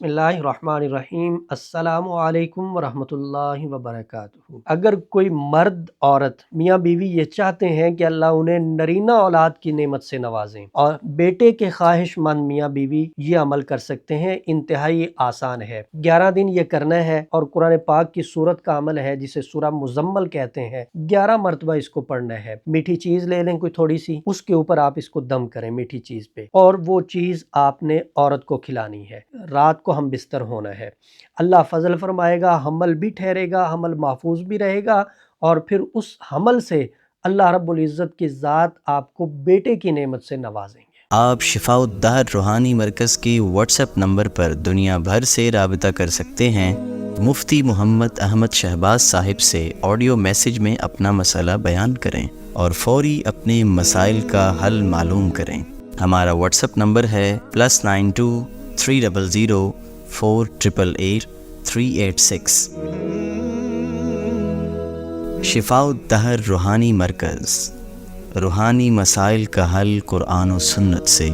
बिस्मिल्लाहिर्रहमानिर्रहीम। अस्सलामु अलैकुम वरहमतुल्लाहि वबरकातुहू। अगर कोई मर्द औरत मियाँ बीवी ये चाहते हैं कि अल्लाह उन्हें नरीना औलाद की नेमत से नवाजें और बेटे के ख्वाहिशमंद मियाँ बीवी ये अमल कर सकते हैं। इंतहाई आसान है। 11 दिन ये करना है और कुरान पाक की सूरत का अमल है जिसे सूरह मुज़म्मल कहते हैं। 11 मरतबा इसको पढ़ना है। मीठी चीज़ ले लें कोई थोड़ी सी, उसके ऊपर आप इसको दम करें मीठी चीज़ पे, और वो चीज़ आपने औरत को खिलानी है। रात को हम बिस्तर होना है। अल्लाह फजल फरमाएगा, हमल भी ठहरेगा, हमल महफूज भी रहेगा, और फिर उस हमल से अल्लाह रब्बुल इज़्ज़त की ज़ात आपको बेटे की नेमत से नवाजेंगे। आप शिफाउद्दार रूहानी मरकज़ के व्हाट्सएप नंबर पर दुनिया भर से राबिता कर सकते हैं। मुफ्ती मोहम्मद अहमद शहबाज साहिब से ऑडियो मैसेज में अपना मसला बयान करें और फौरी अपने मसाइल का हल मालूम करें। हमारा व्हाट्सएप नंबर है +92 300 488 386। शिफाउद्दार रूहानी मरकज़, रूहानी मसाइल का हल कुरान और सुन्नत से।